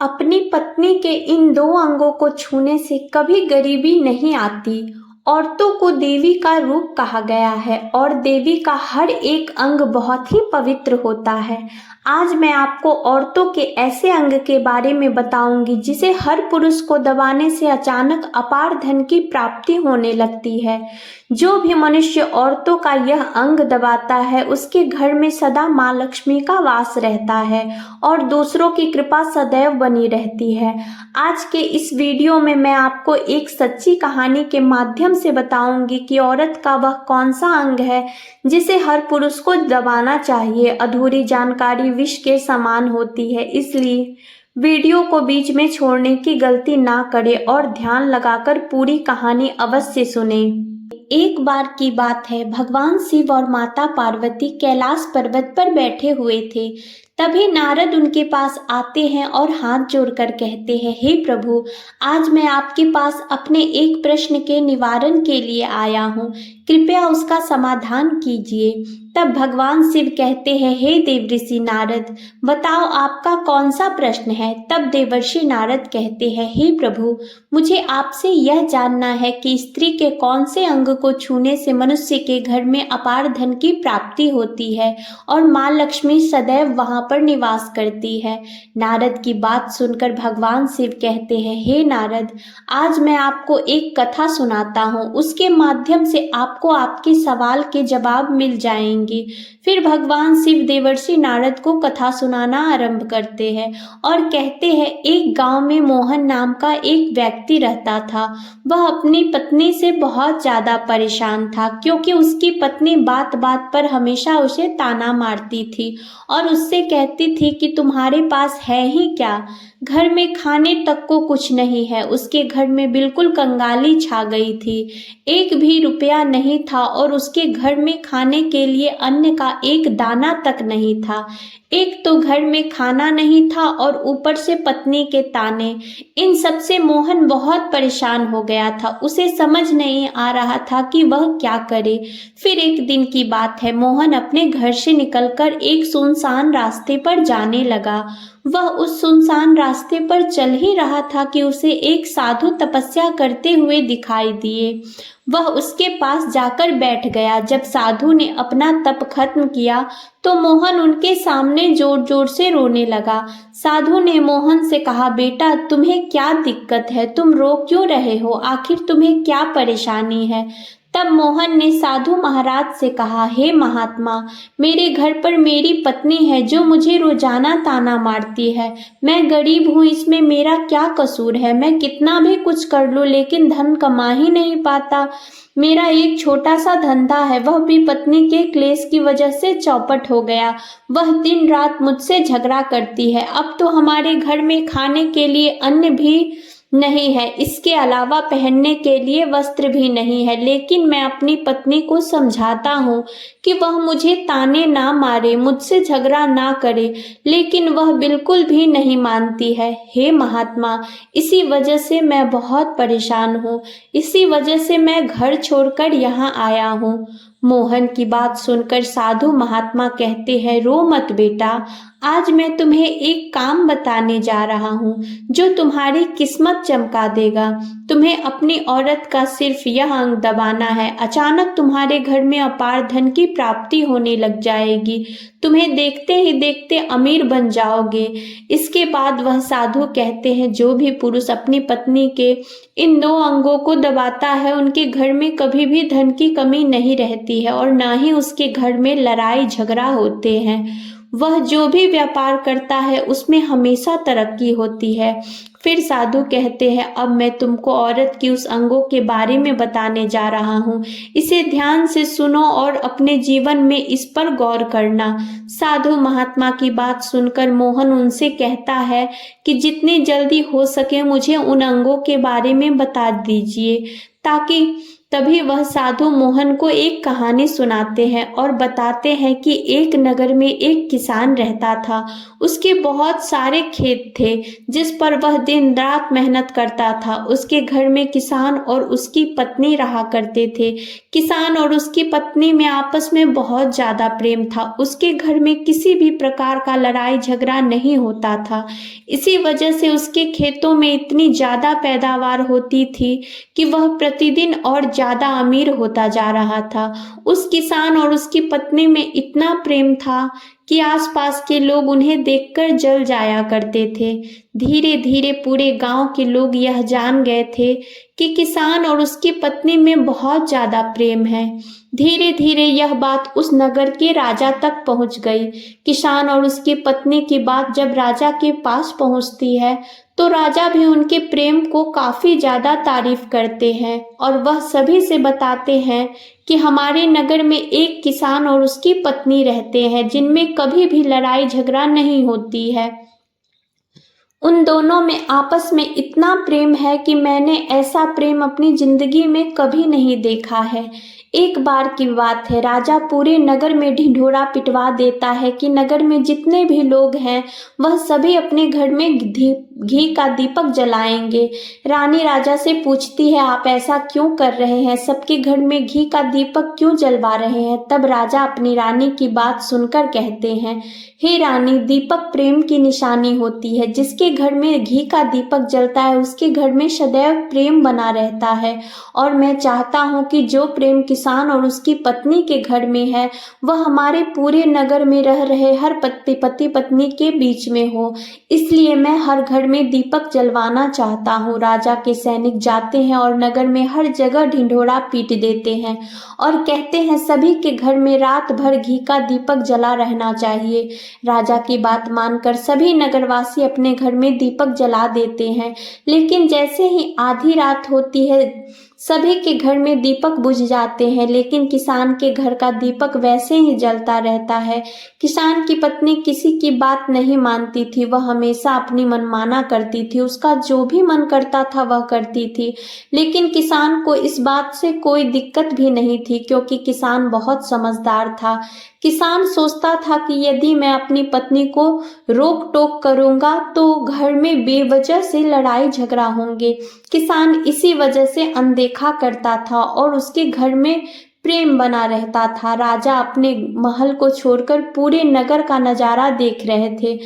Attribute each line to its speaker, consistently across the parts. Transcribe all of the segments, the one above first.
Speaker 1: अपनी पत्नी के इन दो अंगों को छूने से कभी गरीबी नहीं आती। औरतों को देवी का रूप कहा गया है और देवी का हर एक अंग बहुत ही पवित्र होता है। आज मैं आपको औरतों के ऐसे अंग के बारे में बताऊंगी जिसे हर पुरुष को दबाने से अचानक अपार धन की प्राप्ति होने लगती है। जो भी मनुष्य औरतों का यह अंग दबाता है उसके घर में सदा माँ लक्ष्मी का वास रहता है और दूसरों की कृपा सदैव बनी रहती है। आज के इस वीडियो में मैं आपको एक सच्ची कहानी के माध्यम से बताऊंगी कि औरत का वह कौन सा अंग है जिसे हर पुरुष को दबाना चाहिए। अधूरी जानकारी विष के समान होती है, इसलिए वीडियो को बीच में छोड़ने की गलती ना करें और ध्यान लगाकर पूरी कहानी अवश्य सुनें। एक बार की बात है, भगवान शिव और माता पार्वती कैलाश पर्वत पर बैठे हुए थे। तभी नारद उनके पास आते हैं और हाथ जोड़कर कहते हैं, हे प्रभु, आज मैं आपके पास अपने एक प्रश्न के निवारण के लिए आया हूँ, कृपया उसका समाधान कीजिए। तब भगवान शिव कहते हैं, हे देवर्षि नारद, बताओ आपका कौन सा प्रश्न है। तब देवर्षि नारद कहते हैं, हे प्रभु, मुझे आपसे यह जानना है कि स्त्री के कौन से अंग को छूने से मनुष्य के घर में अपार धन की प्राप्ति होती है और माँ लक्ष्मी सदैव वहां पर निवास करती है। नारद की बात सुनकर भगवान शिव कहते हैं, हे नारद, आज मैं आपको एक कथा सुनाता हूँ, उसके माध्यम से आपको आपके सवाल के जवाब मिल जाएंगे। फिर भगवान शिव देवर्षि नारद को कथा सुनाना आरंभ करते हैं और कहते हैं, एक गांव में मोहन नाम का एक व्यक्ति रहता था। वह अपनी पत्नी से बहुत ज्यादा परेशान था क्योंकि उसकी पत्नी बात बात पर हमेशा उसे ताना मारती थी और उससे कहती थी कि तुम्हारे पास है ही क्या, घर में खाने तक को कुछ नहीं है। उसके घर में बिल्कुल कंगाली छा गई थी, एक भी रुपया नहीं था और उसके घर में खाने के लिए अन्न का एक दाना तक नहीं था। एक तो घर में खाना नहीं था और ऊपर से पत्नी के ताने। इन सब से मोहन बहुत परेशान हो गया था, उसे समझ नहीं आ रहा था कि वह क्या करे। फिर एक दिन की बात है, मोहन अपने घर से निकलकर एक सुनसान रास्ते पर जाने लगा। वह उस सुनसान रास्ते पर चल ही रहा था कि उसे एक साधु तपस्या करते हुए दिखाई दिए। वह उसके पास जाकर बैठ गया। जब साधु ने अपना तप खत्म किया तो मोहन उनके सामने जोर जोर से रोने लगा। साधु ने मोहन से कहा, बेटा, तुम्हें क्या दिक्कत है, तुम रो क्यों रहे हो, आखिर तुम्हें क्या परेशानी है। तब मोहन ने साधु महाराज से कहा, हे महात्मा, मेरे घर पर मेरी पत्नी है जो मुझे रोजाना ताना मारती है। मैं गरीब हूँ, इसमें मेरा क्या कसूर है। मैं कितना भी कुछ कर लूँ लेकिन धन कमा ही नहीं पाता। मेरा एक छोटा सा धंधा है, वह भी पत्नी के क्लेश की वजह से चौपट हो गया। वह दिन रात मुझसे झगड़ा करती है। अब तो हमारे घर में खाने के लिए अन्न भी नहीं है, इसके अलावा पहनने के लिए वस्त्र भी नहीं है। लेकिन मैं अपनी पत्नी को समझाता हूँ कि वह मुझे ताने ना मारे, मुझसे झगड़ा ना करे, लेकिन वह बिल्कुल भी नहीं मानती है। हे महात्मा, इसी वजह से मैं बहुत परेशान हूँ, इसी वजह से मैं घर छोड़कर यहाँ आया हूँ। मोहन की बात सुनकर साधु महात्मा कहते हैं, रो मत बेटा, आज मैं तुम्हें एक काम बताने जा रहा हूँ जो तुम्हारी किस्मत चमका देगा। तुम्हें अपनी औरत का सिर्फ यह अंग दबाना है, अचानक तुम्हारे घर में अपार धन की प्राप्ति होने लग जाएगी। तुम्हें देखते ही देखते अमीर बन जाओगे। इसके बाद वह साधु कहते हैं, जो भी पुरुष अपनी पत्नी के इन दो अंगों को दबाता है उनके घर में कभी भी धन की कमी नहीं रहती है और ना ही उसके घर में लड़ाई झगड़ा होते हैं। वह जो भी व्यापार करता है उसमें हमेशा तरक्की होती है। फिर साधु कहते हैं, अब मैं तुमको औरत की उस अंगों के बारे में बताने जा रहा हूँ, इसे ध्यान से सुनो और अपने जीवन में इस पर गौर करना। साधु महात्मा की बात सुनकर मोहन उनसे कहता है कि जितनी जल्दी हो सके मुझे उन अंगों के बारे में बता दीजिए ताकि तभी वह साधु मोहन को एक कहानी सुनाते हैं और बताते हैं कि एक नगर में एक किसान रहता था। उसके बहुत सारे खेत थे जिस पर वह दिन रात मेहनत करता था। उसके घर में किसान और उसकी पत्नी रहा करते थे। किसान और उसकी पत्नी में आपस में बहुत ज्यादा प्रेम था। उसके घर में किसी भी प्रकार का लड़ाई झगड़ा नहीं होता था। इसी वजह से उसके खेतों में इतनी ज्यादा पैदावार होती थी कि वह प्रतिदिन और ज्यादा अमीर होता जा रहा था। उस किसान और उसकी पत्नी में इतना प्रेम था कि आसपास के लोग उन्हें देखकर जल जाया करते थे। धीरे धीरे पूरे गांव के लोग यह जान गए थे कि किसान और उसकी पत्नी में बहुत ज्यादा प्रेम है। धीरे धीरे यह बात उस नगर के राजा तक पहुंच गई। किसान और उसकी पत्नी की बात जब राजा के पास पहुंचती है तो राजा भी उनके प्रेम को काफी ज्यादा तारीफ करते हैं और वह सभी से बताते हैं कि हमारे नगर में एक किसान और उसकी पत्नी रहते हैं जिनमें कभी भी लड़ाई झगड़ा नहीं होती है। उन दोनों में आपस में इतना प्रेम है कि मैंने ऐसा प्रेम अपनी जिंदगी में कभी नहीं देखा है। एक बार की बात है, राजा पूरे नगर में ढिंढोरा पिटवा देता है कि नगर में जितने भी लोग हैं वह सभी अपने घर में घी का दीपक जलाएंगे। रानी राजा से पूछती है, आप ऐसा क्यों कर रहे हैं? सबके घर में घी का दीपक क्यों जलवा रहे हैं? तब राजा अपनी रानी की बात सुनकर कहते हैं, हे रानी, दीपक प्रेम की निशानी होती है। जिसके घर में घी का दीपक जलता है उसके घर में सदैव प्रेम बना रहता है और मैं चाहता हूँ कि जो प्रेम किसान और उसकी पत्नी के घर में है वह हमारे पूरे नगर में रह रहे हर पति पत्नी के बीच में हो। इसलिए मैं हर घर में दीपक जलवाना चाहता हूँ। राजा के सैनिक जाते हैं और नगर में हर जगह ढिंढोरा पीट देते हैं और कहते हैं सभी के घर में रात भर घी का दीपक जला रहना चाहिए। राजा की बात मानकर सभी नगरवासी अपने घर में दीपक जला देते हैं, लेकिन जैसे ही आधी रात होती है सभी के घर में दीपक बुझ जाते हैं, लेकिन किसान के घर का दीपक वैसे ही जलता रहता है। किसान की पत्नी किसी की बात नहीं मानती थी, वह हमेशा अपनी मनमाना करती थी। उसका जो भी मन करता था वह करती थी, लेकिन किसान को इस बात से कोई दिक्कत भी नहीं थी क्योंकि किसान बहुत समझदार था। किसान सोचता था कि यदि मैं अपनी पत्नी को रोक टोक करूंगा तो घर में बेवजह से लड़ाई झगड़ा होंगे। किसान इसी वजह से अनदेखा करता था और उसके घर में प्रेम बना रहता था। राजा अपने महल को छोड़कर पूरे नगर का नजारा देख रहे थे।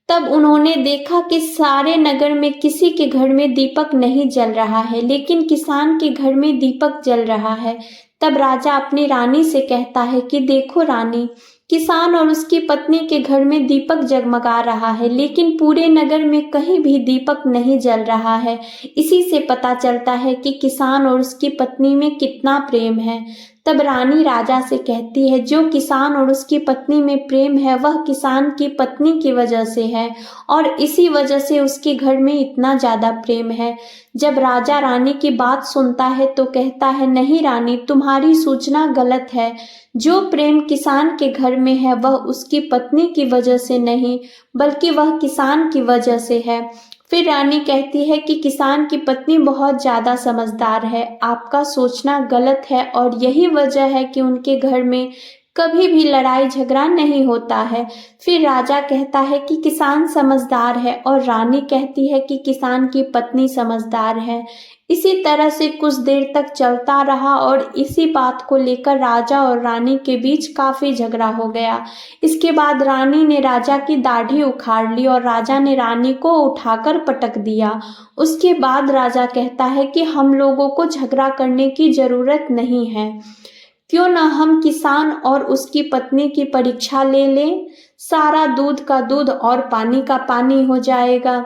Speaker 1: तब उन्होंने देखा कि सारे नगर में किसी के घर में दीपक नहीं जल रहा है, लेकिन किसान के घर में दीपक जल रहा है। तब राजा अपनी रानी से कहता है कि देखो रानी, किसान और उसकी पत्नी के घर में दीपक जगमगा रहा है, लेकिन पूरे नगर में कहीं भी दीपक नहीं जल रहा है। इसी से पता चलता है कि किसान और उसकी पत्नी में कितना प्रेम है। तब रानी राजा से कहती है, जो किसान और उसकी पत्नी में प्रेम है वह किसान की पत्नी की वजह से है और इसी वजह से उसके घर में इतना ज्यादा प्रेम है। जब राजा रानी की बात सुनता है तो कहता है, नहीं रानी, तुम्हारी सूचना गलत है। जो प्रेम किसान के घर में है वह उसकी पत्नी की वजह से नहीं बल्कि वह किसान की वजह से है। फिर रानी कहती है कि किसान की पत्नी बहुत ज्यादा समझदार है, आपका सोचना गलत है और यही वजह है कि उनके घर में कभी भी लड़ाई झगड़ा नहीं होता है। फिर राजा कहता है कि किसान समझदार है और रानी कहती है कि किसान की पत्नी समझदार है। इसी तरह से कुछ देर तक चलता रहा और इसी बात को लेकर राजा और रानी के बीच काफी झगड़ा हो गया। इसके बाद रानी ने राजा की दाढ़ी उखाड़ ली और राजा ने रानी को उठाकर पटक दिया। उसके बाद राजा कहता है कि हम लोगों को झगड़ा करने की जरूरत नहीं है, क्यों ना हम किसान और उसकी पत्नी की परीक्षा ले लें। सारा दूध का दूध और पानी का पानी हो जाएगा।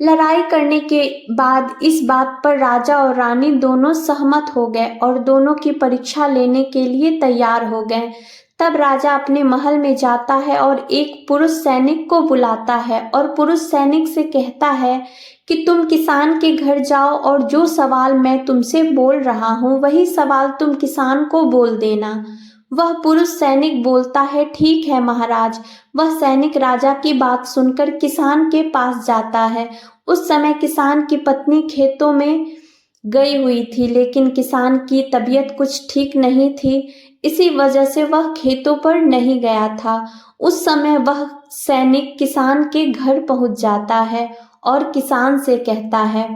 Speaker 1: लड़ाई करने के बाद इस बात पर राजा और रानी दोनों सहमत हो गए और दोनों की परीक्षा लेने के लिए तैयार हो गए। तब राजा अपने महल में जाता है और एक पुरुष सैनिक को बुलाता है और पुरुष सैनिक से कहता है कि तुम किसान के घर जाओ और जो सवाल मैं तुमसे बोल रहा हूँ वही सवाल तुम किसान को बोल देना। वह पुरुष सैनिक बोलता है, ठीक है महाराज। वह सैनिक राजा की बात सुनकर किसान के पास जाता है। उस समय किसान की पत्नी खेतों में गई हुई थी, लेकिन किसान की तबीयत कुछ ठीक नहीं थी। इसी वजह से वह खेतों पर नहीं गया था। उस समय वह सैनिक किसान के घर पहुंच जाता है और किसान से कहता है,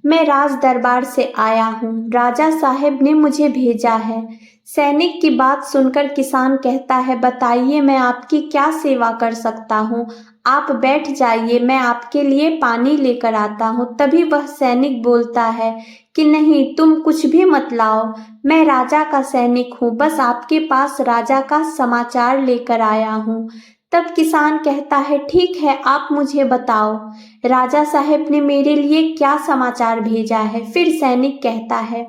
Speaker 1: मैं राज दरबार से आया हूँ, राजा साहब ने मुझे भेजा है। सैनिक की बात सुनकर किसान कहता है, बताइए मैं आपकी क्या सेवा कर सकता हूँ। आप बैठ जाइए, मैं आपके लिए पानी लेकर आता हूँ। तभी वह सैनिक बोलता है कि नहीं, तुम कुछ भी मत लाओ, मैं राजा का सैनिक हूँ, बस आपके पास राजा का समाचार लेकर आया हूँ। तब किसान कहता है, ठीक है, आप मुझे बताओ, राजा साहब ने मेरे लिए क्या समाचार भेजा है। फिर सैनिक कहता है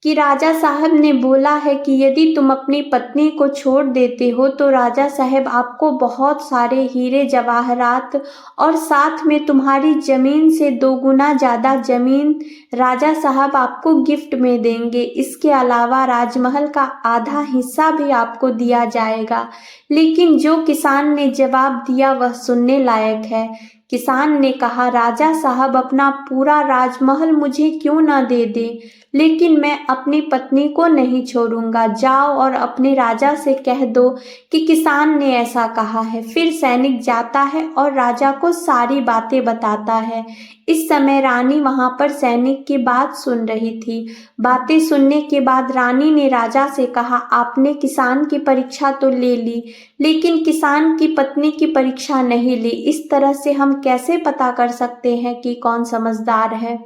Speaker 1: कि राजा साहब ने बोला है कि यदि तुम अपनी पत्नी को छोड़ देते हो तो राजा साहब आपको बहुत सारे हीरे जवाहरात और साथ में तुम्हारी जमीन से 2 गुना ज़्यादा जमीन राजा साहब आपको गिफ्ट में देंगे। इसके अलावा राजमहल का आधा हिस्सा भी आपको दिया जाएगा। लेकिन जो किसान ने जवाब दिया वह सुनने लायक है। किसान ने कहा, राजा साहब अपना पूरा राजमहल मुझे क्यों ना दे दे, लेकिन मैं अपनी पत्नी को नहीं छोड़ूंगा। जाओ और अपने राजा से कह दो कि किसान ने ऐसा कहा है। फिर सैनिक जाता है और राजा को सारी बातें बताता है। इस समय रानी वहां पर सैनिक की बात सुन रही थी। बातें सुनने के बाद रानी ने राजा से कहा, आपने किसान की परीक्षा तो ले ली, लेकिन किसान की पत्नी की परीक्षा नहीं ली। इस तरह से हम कैसे पता कर सकते हैं कि कौन समझदार है।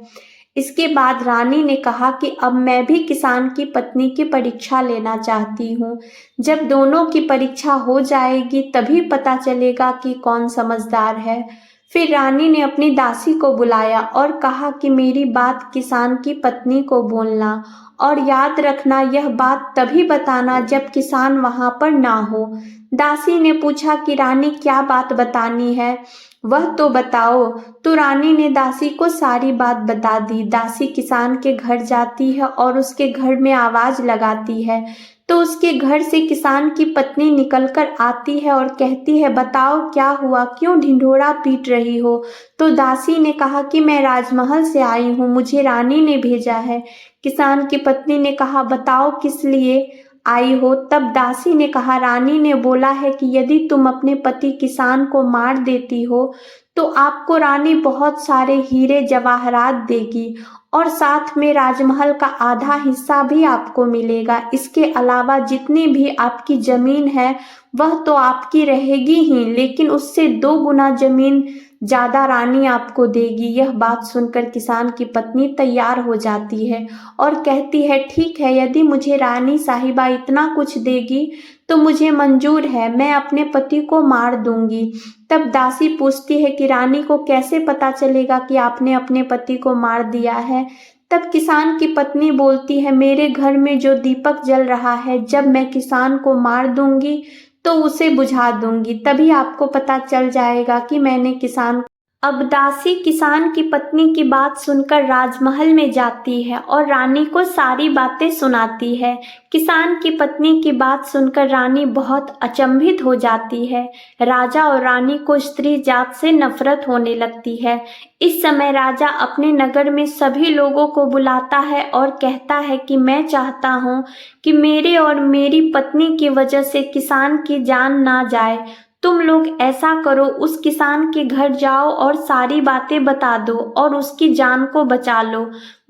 Speaker 1: इसके बाद रानी ने कहा कि अब मैं भी किसान की पत्नी की परीक्षा लेना चाहती हूँ। जब दोनों की परीक्षा हो जाएगी तभी पता चलेगा कि कौन समझदार है। फिर रानी ने अपनी दासी को बुलाया और कहा कि मेरी बात किसान की पत्नी को बोलना, और याद रखना यह बात तभी बताना जब किसान वहां पर ना हो। दासी ने पूछा कि रानी क्या बात बतानी है, वह तो बताओ। तो रानी ने दासी को सारी बात बता दी। दासी किसान के घर जाती है और उसके घर में आवाज लगाती है, तो उसके घर से किसान की पत्नी निकलकर आती है और कहती है, बताओ क्या हुआ, क्यों ढिंढोरा पीट रही हो। तो दासी ने कहा कि मैं राजमहल से आई हूँ, मुझे रानी ने भेजा है। किसान की पत्नी ने कहा, बताओ किस लिए आई हो। तब दासी ने कहा, रानी ने बोला है कि यदि तुम अपने पति किसान को मार देती हो तो आपको रानी बहुत सारे हीरे जवाहरात देगी और साथ में राजमहल का आधा हिस्सा भी आपको मिलेगा। इसके अलावा जितनी भी आपकी जमीन है वह तो आपकी रहेगी ही, लेकिन उससे 2 गुना जमीन ज्यादा रानी आपको देगी। यह बात सुनकर किसान की पत्नी तैयार हो जाती है और कहती है, ठीक है, यदि मुझे रानी साहिबा इतना कुछ देगी तो मुझे मंजूर है, मैं अपने पति को मार दूंगी। तब दासी पूछती है कि रानी को कैसे पता चलेगा कि आपने अपने पति को मार दिया है। तब किसान की पत्नी बोलती है, मेरे घर में जो दीपक जल रहा है, जब मैं किसान को मार दूंगी तो उसे बुझा दूंगी, तभी आपको पता चल जाएगा कि मैंने किसान। अब दासी किसान की पत्नी की बात सुनकर राजमहल में जाती है और रानी को सारी बातें सुनाती है। किसान की पत्नी की बात सुनकर रानी बहुत अचंभित हो जाती है। राजा और रानी को स्त्री जात से नफरत होने लगती है। इस समय राजा अपने नगर में सभी लोगों को बुलाता है और कहता है कि मैं चाहता हूँ कि मेरे और मेरी पत्नी की वजह से किसान की जान ना जाए। तुम लोग ऐसा करो, उस किसान के घर जाओ और सारी बातें बता दो और उसकी जान को बचा लो,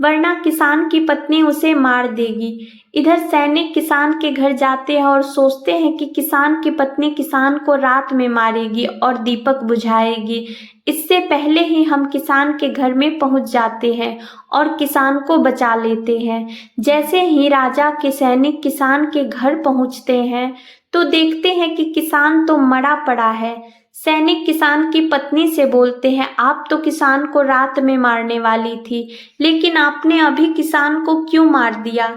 Speaker 1: वरना किसान की पत्नी उसे मार देगी। इधर सैनिक किसान के घर जाते हैं और सोचते हैं कि किसान की पत्नी किसान को रात में मारेगी और दीपक बुझाएगी। इससे पहले ही हम किसान के घर में पहुंच जाते हैं और किसान को बचा लेते हैं। जैसे ही राजा के सैनिक किसान के घर पहुंचते हैं तो देखते हैं कि किसान तो मरा पड़ा है। सैनिक किसान की पत्नी से बोलते हैं, आप तो किसान को रात में मारने वाली थी, लेकिन आपने अभी किसान को क्यों मार दिया।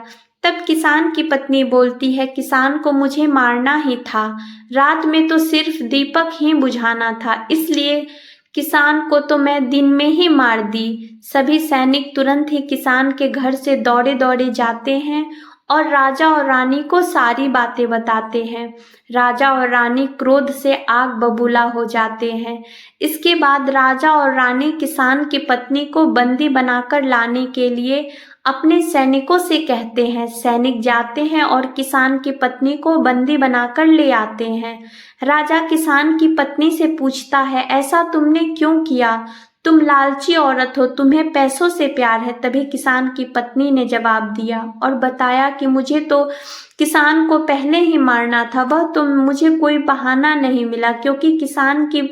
Speaker 1: तब किसान की पत्नी बोलती है, किसान को मुझे मारना ही था, रात में तो सिर्फ दीपक ही बुझाना था, इसलिए किसान को तो मैं दिन में ही मार दी। सभी सैनिक तुरंत ही किसान के घर से दौड़े दौड़े जाते हैं और राजा और रानी को सारी बातें बताते हैं। राजा और रानी क्रोध से आग बबूला हो जाते हैं। इसके बाद राजा और रानी किसान की पत्नी को बंदी बनाकर लाने के लिए अपने सैनिकों से कहते हैं। सैनिक जाते हैं और किसान की पत्नी को बंदी बनाकर ले आते हैं। राजा किसान की पत्नी से पूछता है, ऐसा तुमने क्यों किया? तुम लालची औरत हो, तुम्हें पैसों से प्यार है। तभी किसान की पत्नी ने जवाब दिया और बताया कि मुझे तो किसान को पहले ही मारना था, वह तो मुझे कोई बहाना नहीं मिला, क्योंकि किसान की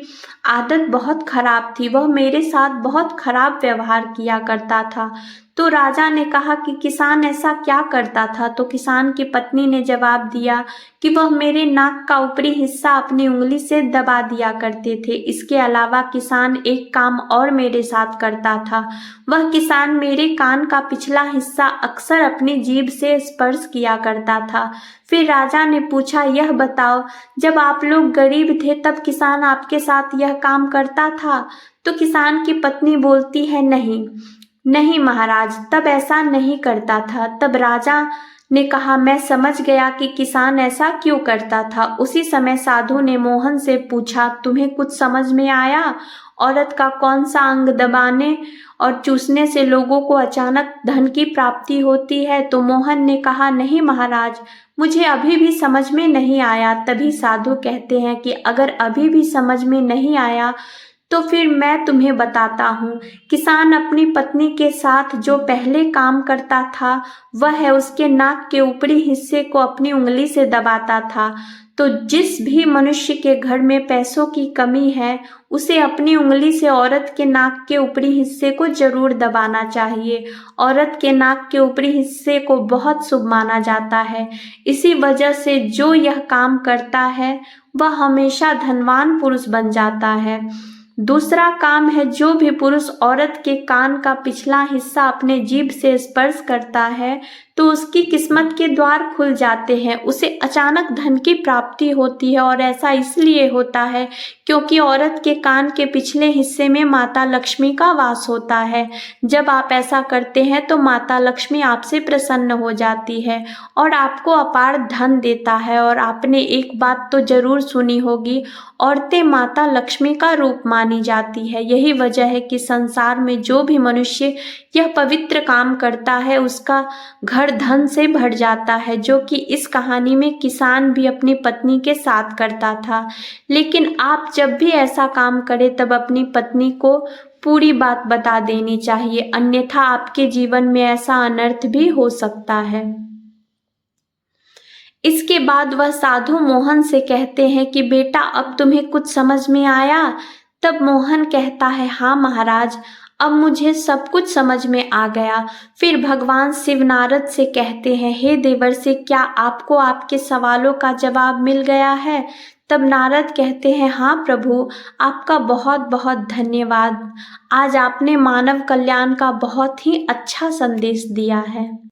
Speaker 1: आदत बहुत खराब थी, वह मेरे साथ बहुत खराब व्यवहार किया करता था। तो राजा ने कहा कि किसान ऐसा क्या करता था? तो किसान की पत्नी ने जवाब दिया कि वह मेरे नाक का ऊपरी हिस्सा अपनी उंगली से दबा दिया करते थे। इसके अलावा किसान एक काम और मेरे साथ करता था। वह किसान मेरे कान का पिछला हिस्सा अक्सर अपनी जीभ से स्पर्श किया करता था। फिर राजा ने पूछा, यह बताओ, जब आप लोग गरीब थे तब किसान आपके साथ यह काम करता था? तो किसान की पत्नी बोलती है, नहीं नहीं महाराज, तब ऐसा नहीं करता था। तब राजा ने कहा, मैं समझ गया कि किसान ऐसा क्यों करता था। उसी समय साधु ने मोहन से पूछा, तुम्हें कुछ समझ में आया? औरत का कौन सा अंग दबाने और चूसने से लोगों को अचानक धन की प्राप्ति होती है? तो मोहन ने कहा, नहीं महाराज, मुझे अभी भी समझ में नहीं आया। तभी साधु कहते हैं कि अगर अभी भी समझ में नहीं आया तो फिर मैं तुम्हें बताता हूँ। किसान अपनी पत्नी के साथ जो पहले काम करता था वह है उसके नाक के ऊपरी हिस्से को अपनी उंगली से दबाता था। तो जिस भी मनुष्य के घर में पैसों की कमी है उसे अपनी उंगली से औरत के नाक के ऊपरी हिस्से को जरूर दबाना चाहिए। औरत के नाक के ऊपरी हिस्से को बहुत शुभ माना जाता है। इसी वजह से जो यह काम करता है वह हमेशा धनवान पुरुष बन जाता है। दूसरा काम है, जो भी पुरुष औरत के कान का पिछला हिस्सा अपने जीभ से स्पर्श करता है तो उसकी किस्मत के द्वार खुल जाते हैं, उसे अचानक धन की प्राप्ति होती है। और ऐसा इसलिए होता है क्योंकि औरत के कान के पिछले हिस्से में माता लक्ष्मी का वास होता है। जब आप ऐसा करते हैं तो माता लक्ष्मी आपसे प्रसन्न हो जाती है और आपको अपार धन देता है। और आपने एक बात तो जरूर सुनी होगी, औरतें माता लक्ष्मी का रूप मानी जाती है। यही वजह है कि संसार में जो भी मनुष्य यह पवित्र काम करता है उसका घर धन से भर जाता है, जो कि इस कहानी में किसान भी अपनी पत्नी के साथ करता था। लेकिन आप जब भी ऐसा काम करें तब अपनी पत्नी को पूरी बात बता देनी चाहिए, अन्यथा आपके जीवन में ऐसा अनर्थ भी हो सकता है। इसके बाद वह साधु मोहन से कहते हैं कि बेटा, अब तुम्हें कुछ समझ में आया? तब मोहन कहता है, हाँ महाराज, अब मुझे सब कुछ समझ में आ गया। फिर भगवान शिव नारद से कहते हैं, हे देवर्षि, क्या आपको आपके सवालों का जवाब मिल गया है? तब नारद कहते हैं, हाँ प्रभु, आपका बहुत बहुत धन्यवाद। आज आपने मानव कल्याण का बहुत ही अच्छा संदेश दिया है।